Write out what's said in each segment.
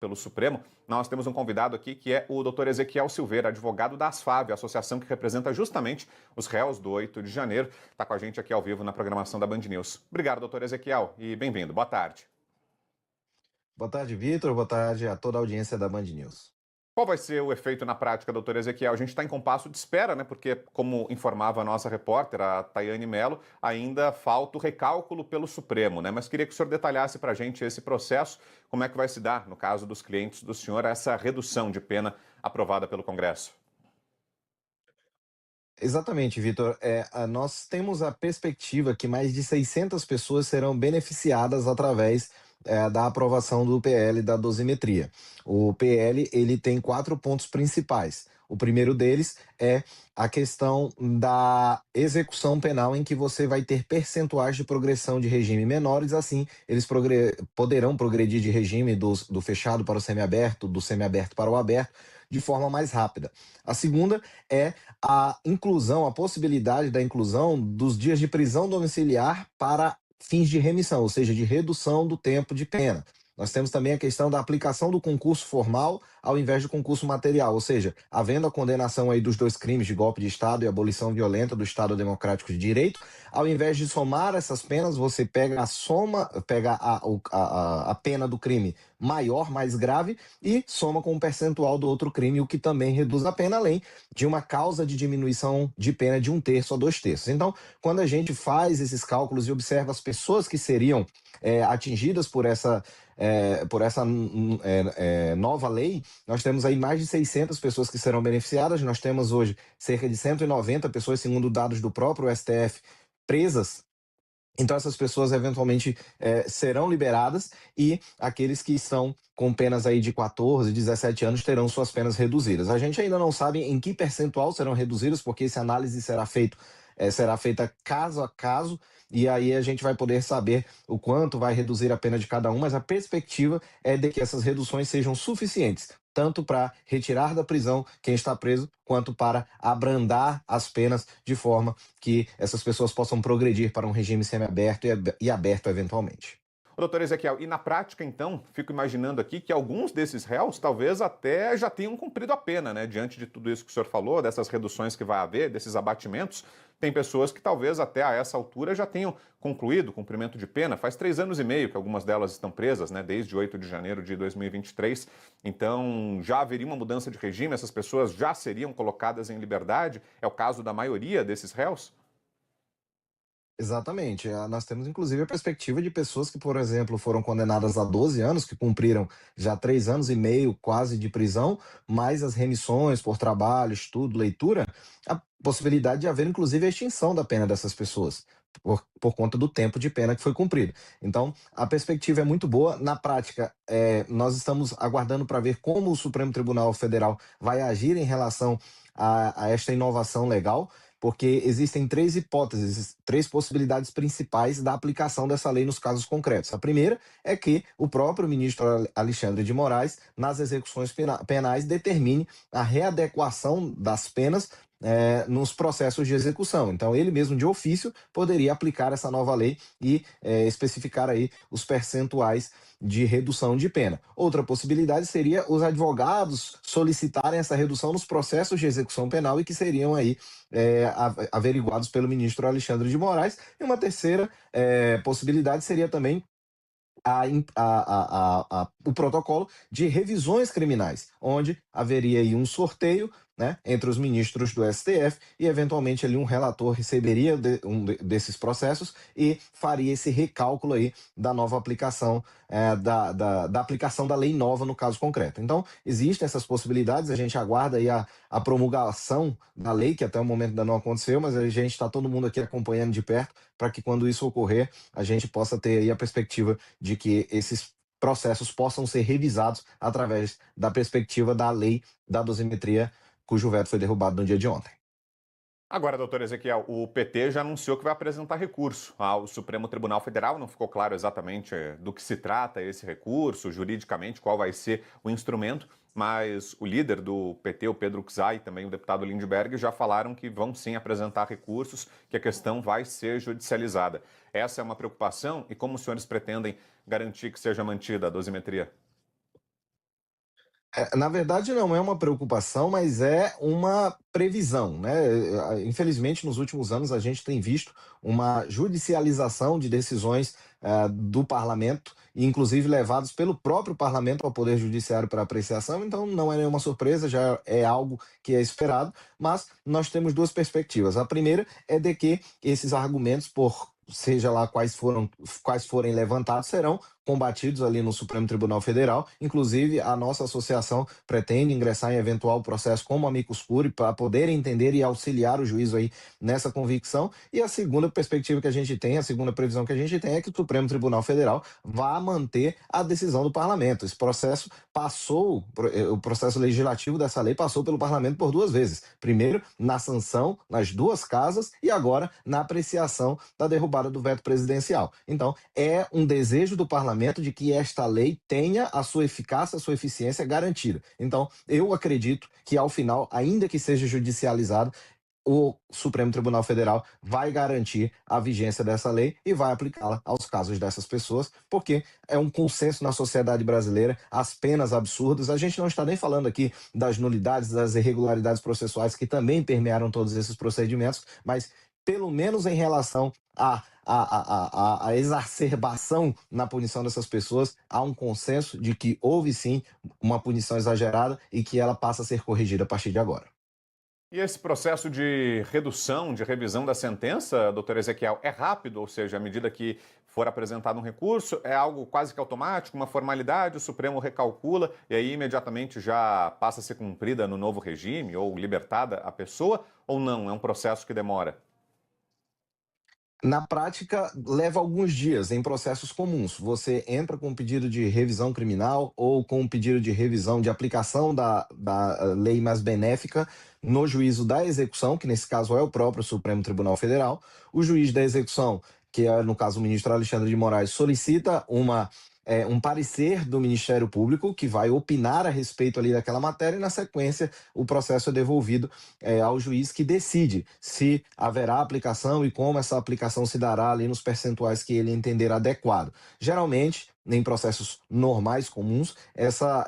pelo Supremo, nós temos um convidado aqui que é o Dr. Ezequiel Silveira, advogado da ASFAV, a associação que representa justamente os réus do 8 de janeiro. Está com a gente aqui ao vivo na programação da Band News. Obrigado, doutor Ezequiel, e bem-vindo. Boa tarde. Boa tarde, Vitor. Boa tarde a toda a audiência da Band News. Qual vai ser o efeito na prática, doutor Ezequiel? A gente está em compasso de espera, né? Porque, como informava a nossa repórter, a Tayane Mello, ainda falta o recálculo pelo Supremo, né? Mas queria que o senhor detalhasse para a gente esse processo, como é que vai se dar, no caso dos clientes do senhor, essa redução de pena aprovada pelo Congresso. Exatamente, Vitor. Nós temos a perspectiva que mais de 600 pessoas serão beneficiadas através da aprovação do PL da dosimetria. O PL ele tem 4 pontos principais. O primeiro deles é a questão da execução penal, em que você vai ter percentuais de progressão de regime menores, assim eles poderão progredir de regime do fechado para o semiaberto, do semiaberto para o aberto, de forma mais rápida. A segunda é a inclusão, a possibilidade da inclusão dos dias de prisão domiciliar para fins de remissão, ou seja, de redução do tempo de pena. Nós temos também a questão da aplicação do concurso formal ao invés do concurso material, ou seja, havendo a condenação aí dos dois crimes de golpe de Estado e abolição violenta do Estado Democrático de Direito, ao invés de somar essas penas, você pega a soma, pega a pena do crime maior, mais grave, e soma com o percentual do outro crime, o que também reduz a pena, além de uma causa de diminuição de pena de 1/3 a 2/3. Então, quando a gente faz esses cálculos e observa as pessoas que seriam atingidas por essa nova lei, nós temos aí mais de 600 pessoas que serão beneficiadas. Nós temos hoje cerca de 190 pessoas, segundo dados do próprio STF, presas. Então, essas pessoas eventualmente serão liberadas, e aqueles que estão com penas aí de 14, 17 anos terão suas penas reduzidas. A gente ainda não sabe em que percentual serão reduzidas, porque essa análise será feita caso a caso, e aí a gente vai poder saber o quanto vai reduzir a pena de cada um, mas a perspectiva é de que essas reduções sejam suficientes, tanto para retirar da prisão quem está preso, quanto para abrandar as penas de forma que essas pessoas possam progredir para um regime semiaberto e aberto eventualmente. Doutor Ezequiel, e na prática, então, fico imaginando aqui que alguns desses réus talvez até já tenham cumprido a pena, né? Diante de tudo isso que o senhor falou, dessas reduções que vai haver, desses abatimentos, tem pessoas que talvez até a essa altura já tenham concluído o cumprimento de pena. Faz 3 anos e meio que algumas delas estão presas, né? Desde 8 de janeiro de 2023. Então, já haveria uma mudança de regime, essas pessoas já seriam colocadas em liberdade? É o caso da maioria desses réus? Exatamente. Nós temos inclusive a perspectiva de pessoas que, por exemplo, foram condenadas a 12 anos, que cumpriram já 3 anos e meio quase de prisão, mais as remissões por trabalho, estudo, leitura, a possibilidade de haver inclusive a extinção da pena dessas pessoas, por conta do tempo de pena que foi cumprido. Então, a perspectiva é muito boa. Na prática, nós estamos aguardando para ver como o Supremo Tribunal Federal vai agir em relação a esta inovação legal, porque existem três hipóteses, três possibilidades principais da aplicação dessa lei nos casos concretos. A primeira é que o próprio ministro Alexandre de Moraes, nas execuções penais, determine a readequação das penas nos processos de execução. Então, ele mesmo, de ofício, poderia aplicar essa nova lei e especificar aí os percentuais de redução de pena. Outra possibilidade seria os advogados solicitarem essa redução nos processos de execução penal, e que seriam aí averiguados pelo ministro Alexandre de Moraes. E uma terceira possibilidade seria também o protocolo de revisões criminais, onde haveria aí um sorteio, né, entre os ministros do STF, e eventualmente ali um relator receberia desses processos e faria esse recálculo aí da nova aplicação, da aplicação da lei nova no caso concreto. Então, existem essas possibilidades. A gente aguarda aí a promulgação da lei, que até o momento ainda não aconteceu, mas a gente está todo mundo aqui acompanhando de perto, para que quando isso ocorrer, a gente possa ter aí a perspectiva de que esses processos possam ser revisados através da perspectiva da lei da dosimetria, cujo veto foi derrubado no dia de ontem. Agora, doutor Ezequiel, o PT já anunciou que vai apresentar recurso ao Supremo Tribunal Federal. Não ficou claro exatamente do que se trata esse recurso, juridicamente, qual vai ser o instrumento, mas o líder do PT, o Pedro Czai, e também o deputado Lindbergh, já falaram que vão sim apresentar recursos, que a questão vai ser judicializada. Essa é uma preocupação, e como os senhores pretendem garantir que seja mantida a dosimetria? Na verdade, não é uma preocupação, mas é uma previsão, né? Infelizmente, nos últimos anos, a gente tem visto uma judicialização de decisões do parlamento, e inclusive levados pelo próprio parlamento ao Poder Judiciário para apreciação, então não é nenhuma surpresa, já é algo que é esperado, mas nós temos duas perspectivas. A primeira é de que esses argumentos, por seja lá quais forem levantados, serão combatidos ali no Supremo Tribunal Federal. Inclusive, a nossa associação pretende ingressar em eventual processo como amicus curiae para poder entender e auxiliar o juízo aí nessa convicção. E a segunda perspectiva que a gente tem, a segunda previsão que a gente tem é que o Supremo Tribunal Federal vá manter a decisão do parlamento. Esse processo passou, o processo legislativo dessa lei passou pelo parlamento por duas vezes. Primeiro, na sanção nas duas casas e agora na apreciação da derrubada do veto presidencial. Então, é um desejo do parlamento de que esta lei tenha a sua eficácia, a sua eficiência garantida. Então, eu acredito que ao final, ainda que seja judicializado, o Supremo Tribunal Federal vai garantir a vigência dessa lei e vai aplicá-la aos casos dessas pessoas, porque é um consenso na sociedade brasileira, as penas absurdas. A gente não está nem falando aqui das nulidades, das irregularidades processuais que também permearam todos esses procedimentos, mas pelo menos em relação à exacerbação na punição dessas pessoas, há um consenso de que houve sim uma punição exagerada e que ela passa a ser corrigida a partir de agora. E esse processo de redução, de revisão da sentença, doutor Ezequiel, é rápido? Ou seja, à medida que for apresentado um recurso, é algo quase que automático, uma formalidade, o Supremo recalcula e aí imediatamente já passa a ser cumprida no novo regime ou libertada a pessoa? Ou não? É um processo que demora? Na prática, leva alguns dias em processos comuns. Você entra com um pedido de revisão criminal ou com um pedido de revisão de aplicação da lei mais benéfica no juízo da execução, que nesse caso é o próprio Supremo Tribunal Federal. O juiz da execução, que é no caso o ministro Alexandre de Moraes, solicita um parecer do Ministério Público que vai opinar a respeito ali daquela matéria e, na sequência, o processo é devolvido ao juiz que decide se haverá aplicação e como essa aplicação se dará ali nos percentuais que ele entender adequado. Geralmente, em processos normais, comuns, essa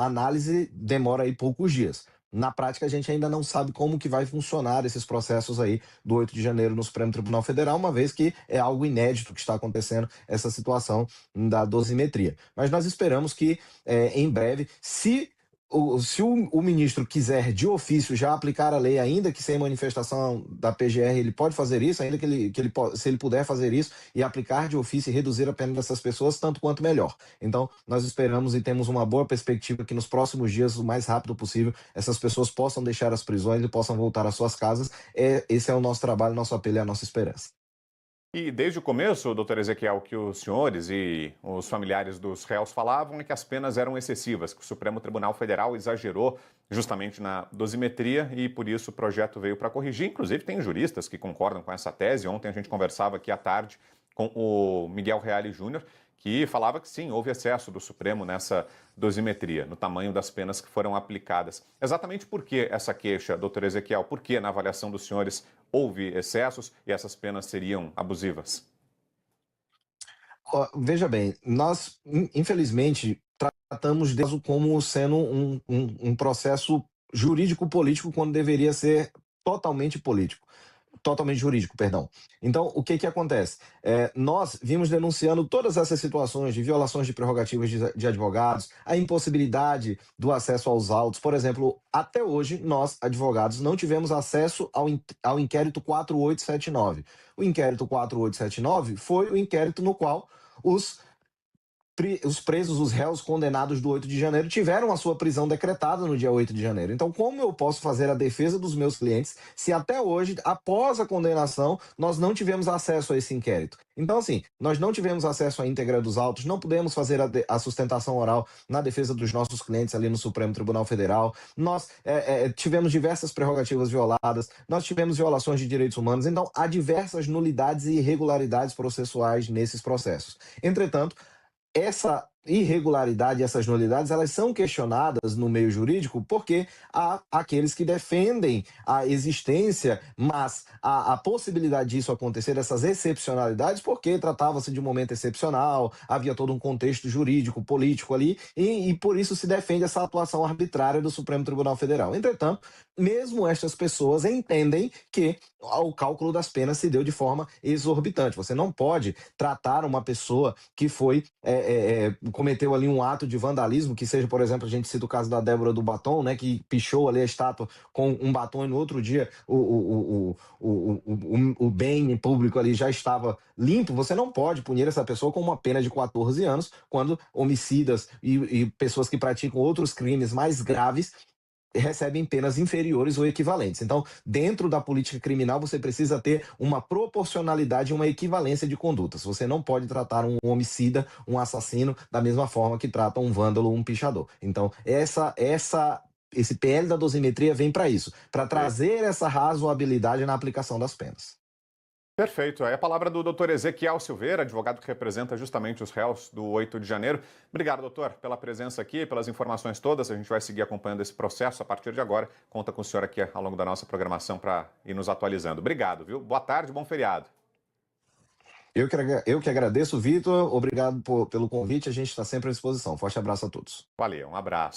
análise demora aí poucos dias. Na prática, a gente ainda não sabe como que vai funcionar esses processos aí do 8 de janeiro no Supremo Tribunal Federal, uma vez que é algo inédito que está acontecendo essa situação da dosimetria. Mas nós esperamos que, em breve, se o ministro quiser de ofício já aplicar a lei, ainda que sem manifestação da PGR, ele pode fazer isso, ainda se ele puder fazer isso e aplicar de ofício e reduzir a pena dessas pessoas, tanto quanto melhor. Então, nós esperamos e temos uma boa perspectiva que nos próximos dias, o mais rápido possível, essas pessoas possam deixar as prisões e possam voltar às suas casas. Esse é o nosso trabalho, nosso apelo e a nossa esperança. E desde o começo, doutor Ezequiel, que os senhores e os familiares dos réus falavam é que as penas eram excessivas, que o Supremo Tribunal Federal exagerou justamente na dosimetria e por isso o projeto veio para corrigir. Inclusive, tem juristas que concordam com essa tese. Ontem a gente conversava aqui à tarde com o Miguel Reale Júnior, que falava que sim, houve excesso do Supremo nessa dosimetria, no tamanho das penas que foram aplicadas. Exatamente por que essa queixa, doutor Ezequiel? Por que, na avaliação dos senhores, houve excessos e essas penas seriam abusivas? Veja bem, nós, infelizmente, tratamos disso como sendo um processo jurídico-político quando deveria ser totalmente político. Totalmente jurídico, perdão. Então, o que que acontece? Nós vimos denunciando todas essas situações de violações de prerrogativas de advogados, a impossibilidade do acesso aos autos. Por exemplo, até hoje, nós, advogados, não tivemos acesso ao inquérito 4879. O inquérito 4879 foi o inquérito no qual os os presos, os réus condenados do 8 de janeiro, tiveram a sua prisão decretada no dia 8 de janeiro. Então, como eu posso fazer a defesa dos meus clientes se até hoje, após a condenação, nós não tivemos acesso a esse inquérito? Então, assim, nós não tivemos acesso à íntegra dos autos, não pudemos fazer a sustentação oral na defesa dos nossos clientes ali no Supremo Tribunal Federal, nós tivemos diversas prerrogativas violadas, nós tivemos violações de direitos humanos, então há diversas nulidades e irregularidades processuais nesses processos. Entretanto, essa irregularidade, essas nulidades, elas são questionadas no meio jurídico porque há aqueles que defendem a existência, mas a possibilidade disso acontecer, dessas excepcionalidades, porque tratava-se de um momento excepcional, havia todo um contexto jurídico, político ali, e por isso se defende essa atuação arbitrária do Supremo Tribunal Federal. Entretanto, mesmo estas pessoas entendem que o cálculo das penas se deu de forma exorbitante. Você não pode tratar uma pessoa que cometeu ali um ato de vandalismo, que seja, por exemplo, a gente cita o caso da Débora do Batom, né, que pichou ali a estátua com um batom e no outro dia o bem público ali já estava limpo. Você não pode punir essa pessoa com uma pena de 14 anos, quando homicidas e pessoas que praticam outros crimes mais graves recebem penas inferiores ou equivalentes. Então, dentro da política criminal, você precisa ter uma proporcionalidade e uma equivalência de condutas. Você não pode tratar um homicida, um assassino, da mesma forma que trata um vândalo ou um pichador. Então, esse PL da dosimetria vem para isso, para Ok. trazer essa razoabilidade na aplicação das penas. Perfeito. Aí a palavra do doutor Ezequiel Silveira, advogado que representa justamente os réus do 8 de janeiro. Obrigado, doutor, pela presença aqui, pelas informações todas. A gente vai seguir acompanhando esse processo a partir de agora. Conta com o senhor aqui ao longo da nossa programação para ir nos atualizando. Obrigado, viu? Boa tarde, bom feriado. Eu que agradeço, Vitor. Obrigado pelo convite. A gente está sempre à disposição. Forte abraço a todos. Valeu, um abraço.